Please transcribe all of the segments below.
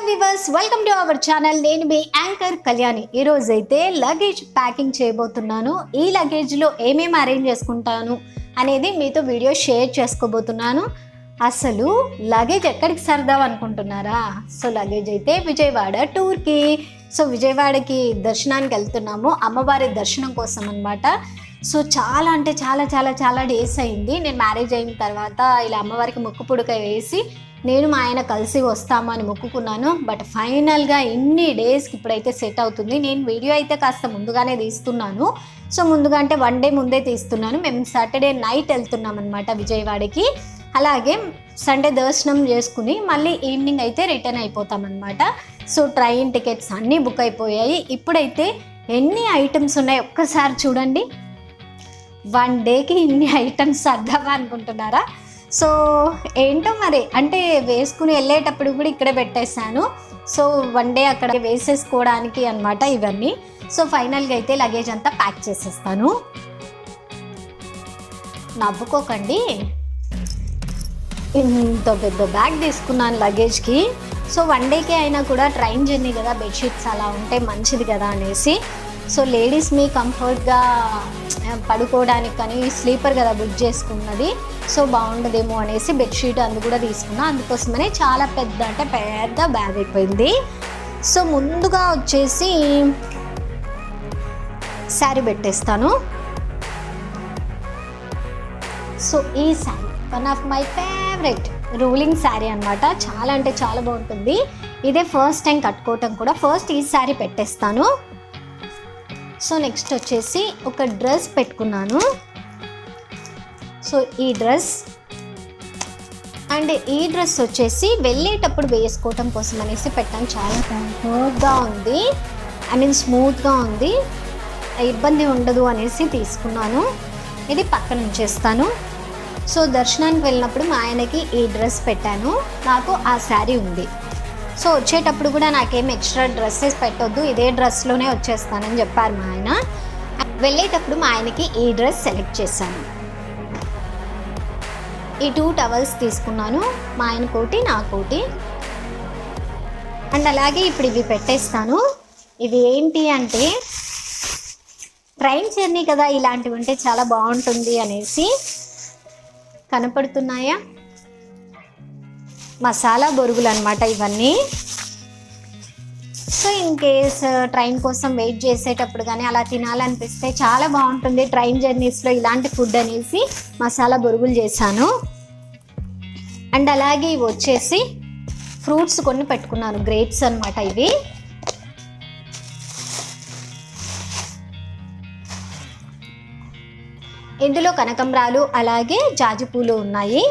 Viewers welcome to our channel. నేను మీ anchor Kalyani. ఈ రోజు అయితే లగేజ్ ప్యాకింగ్ చేయబోతున్నాను. ఈ లగేజ్లో ఏమేమి అరేంజ్ చేసుకుంటాను అనేది మీతో వీడియో షేర్ చేసుకోబోతున్నాను. అసలు లగేజ్ ఎక్కడికి సర్దాం అనుకుంటున్నారా? సో లగేజ్ అయితే విజయవాడ టూర్కి. సో విజయవాడకి దర్శనానికి వెళ్తున్నాము, అమ్మవారి దర్శనం కోసం అనమాట. సో చాలా అంటే చాలా డేస్ అయింది. నేను మ్యారేజ్ అయిన తర్వాత ఇలా అమ్మవారికి ముక్కు పుడక వేసి నేను మా ఆయన కలిసి వస్తాము అని మొక్కుకున్నాను. బట్ ఫైనల్గా ఇన్ని డేస్కి ఇప్పుడైతే సెట్ అవుతుంది. నేను వీడియో అయితే కాస్త ముందుగానే తీస్తున్నాను. సో ముందుగా అంటే 1 డే ముందే తీస్తున్నాను. మేము సాటర్డే నైట్ వెళ్తున్నాం అనమాట విజయవాడకి. అలాగే సండే దర్శనం చేసుకుని మళ్ళీ ఈవినింగ్ అయితే రిటర్న్ అయిపోతాం అనమాట. సో ట్రైన్ టికెట్స్ అన్నీ బుక్ అయిపోయాయి. ఇప్పుడైతే ఎన్ని ఐటమ్స్ ఉన్నాయి ఒక్కసారి చూడండి. 1 డేకి ఇన్ని ఐటమ్స్ సర్దామా అనుకుంటున్నారా? సో ఏంటో మరి, అంటే వేసుకుని వెళ్ళేటప్పుడు కూడా ఇక్కడే పెట్టేశాను. సో 1 డే అక్కడ వేసేసుకోవడానికి అనమాట ఇవన్నీ. సో ఫైనల్గా అయితే లగేజ్ అంతా ప్యాక్ చేసేస్తాను. నవ్వుకోకండి, ఇంత పెద్ద బ్యాగ్ తీసుకున్నాను లగేజ్కి. సో 1 డేకి అయినా కూడా ట్రైన్ జర్నీ కదా, బెడ్షీట్స్ అలా ఉంటే మంచిది కదా అనేసి. సో లేడీస్ మీ కంఫర్ట్గా పడుకోవడానికి కానీ స్లీపర్ కదా బుక్ చేసుకున్నది, సో బాగుండదేమో అనేసి బెడ్షీట్ అందు కూడా తీసుకున్నా. అందుకోసమనే చాలా పెద్ద బ్యాగ్ అయిపోయింది. సో ముందుగా వచ్చేసి శారీ పెట్టేస్తాను. సో ఈ sari one of my favourite ruling sari అనమాట. చాలా అంటే చాలా బాగుంటుంది. ఇదే ఫస్ట్ టైం కట్టుకోవటం కూడా. ఫస్ట్ ఈ శారీ పెట్టేస్తాను. సో నెక్స్ట్ వచ్చేసి ఒక డ్రెస్ పెట్టుకున్నాను. సో ఈ డ్రెస్ అండ్ ఈ డ్రెస్ వచ్చేసి వెళ్ళేటప్పుడు వేసుకోవటం కోసం అనేసి పెట్టాను. చాలా కంఫర్ట్గా ఉంది, స్మూత్గా ఉంది, ఇబ్బంది ఉండదు అనేసి తీసుకున్నాను. ఇది పక్కన ఉంచేస్తాను. సో దర్శనానికి వెళ్ళినప్పుడు మా ఆయనకి ఈ డ్రెస్ పెట్టాను, నాకు ఆ శారీ ఉంది. సో వచ్చేటప్పుడు కూడా నాకేం ఎక్స్ట్రా డ్రెస్సెస్ పెట్టొద్దు, ఇదే డ్రెస్లోనే వచ్చేస్తానని చెప్పారు మా ఆయన. వెళ్ళేటప్పుడు మా ఆయనకి ఈ డ్రెస్ సెలెక్ట్ చేశాను. ఈ 2 టవల్స్ తీసుకున్నాను, మా ఆయన కోటి నా కోటి. అండ్ అలాగే ఇప్పుడు ఇవి పెట్టేస్తాను. ఇవి ఏంటి అంటే ట్రైన్ జర్నీ కదా, ఇలాంటివి ఉంటే చాలా బాగుంటుంది అనేసి. కనపడుతున్నాయా? మసాలా బొరుగులు అనమాట ఇవన్నీ. సో ఇన్ కేస్ ట్రైన్ కోసం వెయిట్ చేసేటప్పుడు కానీ అలా తినాలనిపిస్తే చాలా బాగుంటుంది ట్రైన్ జర్నీస్లో ఇలాంటి ఫుడ్ అనేసి మసాలా బొరుగులు చేశాను. అండ్ అలాగే ఇవి వచ్చేసి ఫ్రూట్స్ కొన్ని పెట్టుకున్నాను, గ్రేప్స్ అనమాట ఇవి. ఇందులో కనకంబరాలు అలాగే జాజి పూలు ఉన్నాయి.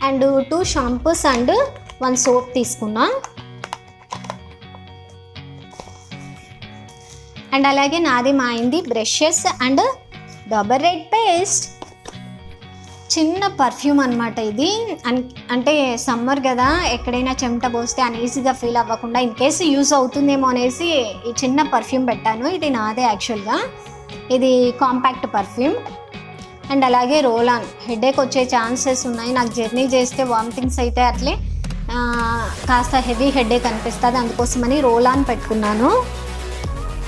అండ్ 2 షాంపూస్ అండ్ 1 సోప్ తీసుకున్నా. అండ్ అలాగే నాది మా అయింది brushes and Dabur red paste. చిన్న పర్ఫ్యూమ్ అనమాట ఇది. అంటే సమ్మర్ కదా, ఎక్కడైనా చెమట పోస్తే అన్ఈజీగా ఫీల్ అవ్వకుండా ఇన్ కేసు యూజ్ అవుతుందేమో అనేసి ఈ చిన్న పర్ఫ్యూమ్ పెట్టాను. ఇది నాదే యాక్చువల్గా, ఇది కాంపాక్ట్ పర్ఫ్యూమ్. అండ్ అలాగే రోల్ ఆన్. హెడేక్ వచ్చే ఛాన్సెస్ ఉన్నాయి, నాకు జర్నీ చేస్తే వామిటింగ్స్ అయితే అట్లే కాస్త హెవీ హెడేక్ అనిపిస్తుంది, అందుకోసమని రోల్ ఆన్ పెట్టుకున్నాను.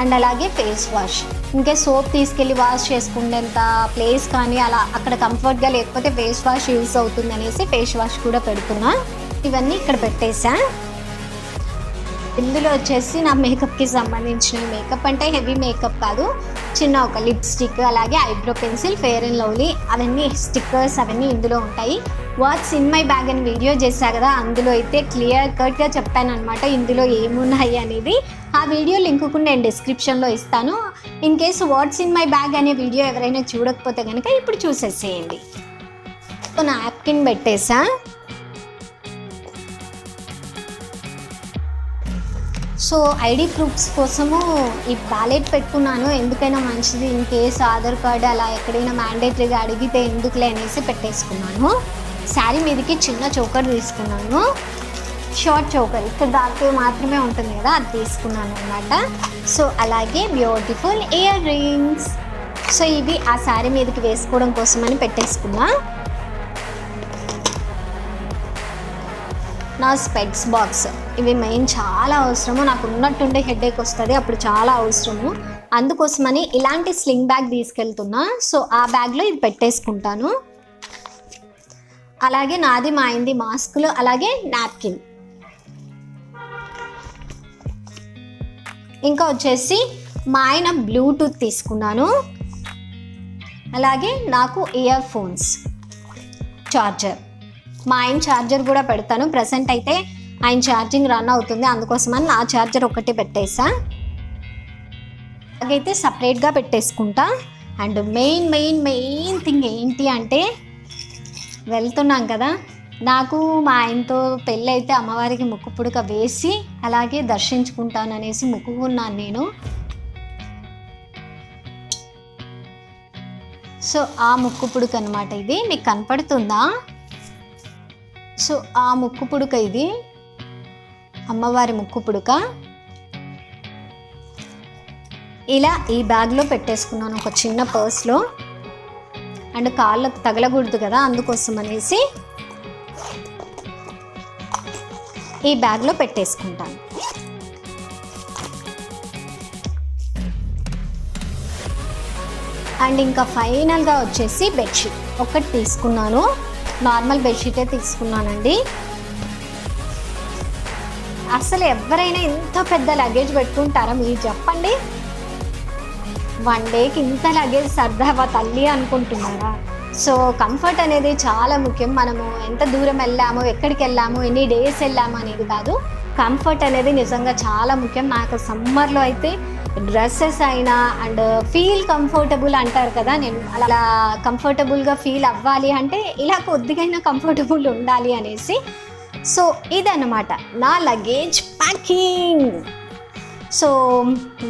అండ్ అలాగే ఫేస్ వాష్. ఇంకే సోప్ తీసుకెళ్ళి వాష్ చేసుకునేంత ప్లేస్ కానీ అలా అక్కడ కంఫర్ట్గా లేకపోతే ఫేస్ వాష్ యూజ్ అవుతుంది అనేసి ఫేస్ వాష్ కూడా పెడుతున్నా. ఇవన్నీ ఇక్కడ పెట్టేసా. ఇందులో వచ్చేసి నా మేకప్కి సంబంధించిన మేకప్ అంటే హెవీ మేకప్ కాదు, చిన్న ఒక లిప్స్టిక్ అలాగే eyebrow pencil, fair and lovely, అవన్నీ స్టిక్కర్స్ అవన్నీ ఇందులో ఉంటాయి. వాట్స్ ఇన్ మై బ్యాగ్ అని వీడియో చేశా కదా, అందులో అయితే క్లియర్ కట్గా చెప్పాను అనమాట ఇందులో ఏమున్నాయి అనేది. ఆ వీడియో లింక్ కూడా నేను డిస్క్రిప్షన్లో ఇస్తాను. In case what's in my bag అనే వీడియో ఎవరైనా చూడకపోతే కనుక ఇప్పుడు చూసేసేయండి. సో నాప్కిన్ పెట్టేసా. సో ఐడి ప్రూఫ్స్ కోసము ఈ బ్యాలెట్ పెట్టుకున్నాను, ఎందుకైనా మంచిది ఇన్ కేసు ఆధార్ కార్డు అలా ఎక్కడైనా మ్యాండేటరీగా అడిగితే ఎందుకులే అనేసి పెట్టేసుకున్నాను. శారీ మీదకి చిన్న చోకర్ తీసుకున్నాను, షార్ట్ చోకర్, ఇక్కడ దాకా మాత్రమే ఉంటుంది కదా, అది తీసుకున్నాను అన్నమాట. సో అలాగే బ్యూటిఫుల్ ఇయర్ రింగ్స్. సో ఇవి ఆ శారీ మీదకి వేసుకోవడం కోసమని పెట్టేసుకున్నా. నా స్పెట్స్ బాక్స్. ఇవి మెయిన్ చాలా అవసరము, నాకు ఉన్నట్టుండే హెడేక్ వస్తుంది, అప్పుడు చాలా అవసరము. అందుకోసమని ఇలాంటి స్లింగ్ బ్యాగ్ తీసుకెళ్తున్నా. సో ఆ బ్యాగ్లో ఇది పెట్టేసుకుంటాను. అలాగే నాది మా ఆయనది మాస్కులు, అలాగే నాప్కిన్. ఇంకా వచ్చేసి మా ఆయన బ్లూటూత్ తీసుకున్నాను. అలాగే నాకు ఇయర్ ఫోన్స్, చార్జర్. మా ఆయన ఛార్జర్ కూడా పెడతాను. ప్రజెంట్ అయితే ఆయన ఛార్జింగ్ రన్ అవుతుంది, అందుకోసమని నా ఛార్జర్ ఒకటి పెట్టేసా. అలాగైతే సపరేట్గా పెట్టేసుకుంటా. అండ్ మెయిన్ థింగ్ ఏంటి అంటే, వెళ్తున్నాం కదా, నాకు మా ఆయనతో పెళ్ళి అయితే అమ్మవారికి ముక్కు పుడక వేసి అలాగే దర్శించుకుంటాననేసి మొక్కుకున్నాను నేను. సో ఆ ముక్కు పుడక అనమాట ఇది. మీకు కనపడుతుందా? సో ఆ ముక్కు పుడక ఇది, అమ్మవారి ముక్కు పుడక. ఇలా ఈ బ్యాగ్లో పెట్టేసుకున్నాను, ఒక చిన్న పర్స్లో. అండ్ కాళ్ళకు తగలకూడదు కదా, అందుకోసం అనేసి ఈ బ్యాగ్లో పెట్టేసుకుంటాను. అండ్ ఇంకా ఫైనల్గా వచ్చేసి బెడ్షీట్ ఒకటి తీసుకున్నాను. నార్మల్ బెడ్షీటే తీసుకున్నానండి. అసలు ఎవరైనా ఇంత పెద్ద లగేజ్ పెట్టుకుంటారా మీరు చెప్పండి? 1 డేకి ఇంత లగేజ్ సర్దావా తల్లి అనుకుంటున్నారా? సో కంఫర్ట్ అనేది చాలా ముఖ్యం. మనము ఎంత దూరం వెళ్ళాము, ఎక్కడికి వెళ్ళాము, ఎన్ని డేస్ వెళ్ళాము అనేది కాదు, కంఫర్ట్ అనేది నిజంగా చాలా ముఖ్యం. నాకు సమ్మర్లో అయితే డ్రెస్సెస్ అయినా అండ్ ఫీల్ కంఫర్టబుల్ అంటారు కదా, నేను అలా కంఫర్టబుల్గా ఫీల్ అవ్వాలి అంటే ఇలా కొద్దిగైనా కంఫర్టబుల్ ఉండాలి అనేసి. సో ఇదన్నమాట నా లగేజ్ ప్యాకింగ్. సో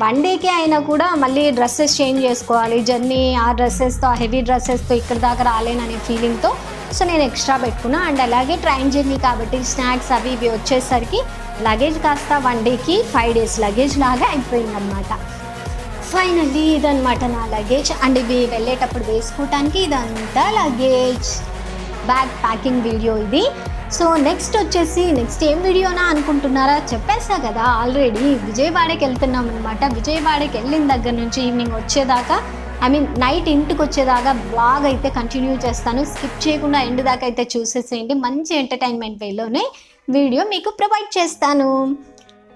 1 డేకే అయినా కూడా మళ్ళీ డ్రెస్సెస్ చేంజ్ చేసుకోవాలి, జర్నీ ఆ డ్రెస్సెస్తో, ఆ హెవీ డ్రెస్సెస్తో ఇక్కడ దాకా రాలేననే ఫీలింగ్తో సో నేను ఎక్స్ట్రా పెట్టుకున్నా. అండ్ అలాగే ట్రైన్ జర్నీ కాబట్టి స్నాక్స్ అవి ఇవి వచ్చేసరికి లగేజ్ కాస్త 1 డేకి 5 డేస్ లగేజ్ లాగా అయిపోయిందనమాట. ఫైనల్లీ ఇదనమాట నా లగేజ్. అండ్ ఇవి వెళ్ళేటప్పుడు వేసుకోవటానికి ఇదంతా లగేజ్ బ్యాగ్ ప్యాకింగ్ వీడియో ఇది. సో నెక్స్ట్ వచ్చేసి నెక్స్ట్ ఏం వీడియోనా అనుకుంటున్నారా? చెప్పేసా కదా ఆల్రెడీ, విజయవాడకి వెళ్తున్నాం అనమాట. విజయవాడకి వెళ్ళిన దగ్గర నుంచి ఈవినింగ్ వచ్చేదాకా, నైట్ ఇంటికి వచ్చేదాకా బ్లాగ్ అయితే కంటిన్యూ చేస్తాను. స్కిప్ చేయకుండా ఎండ్ దాకా అయితే చూసేసేయండి. మంచి ఎంటర్టైన్మెంట్ వేలోనే వీడియో మీకు ప్రొవైడ్ చేస్తాను.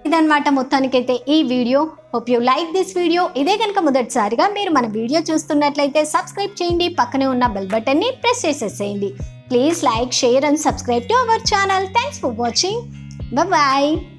ఇదన్నమాట మొత్తానికైతే ఈ video. Hope you like this video. ఇదే కనుక మొదటిసారిగా మీరు మన వీడియో చూస్తున్నట్లయితే సబ్స్క్రైబ్ చేయండి, పక్కనే ఉన్న బెల్ బటన్ని ప్రెస్ చేసేసేయండి. Please like, share and subscribe to our channel. Thanks for watching. Bye-bye.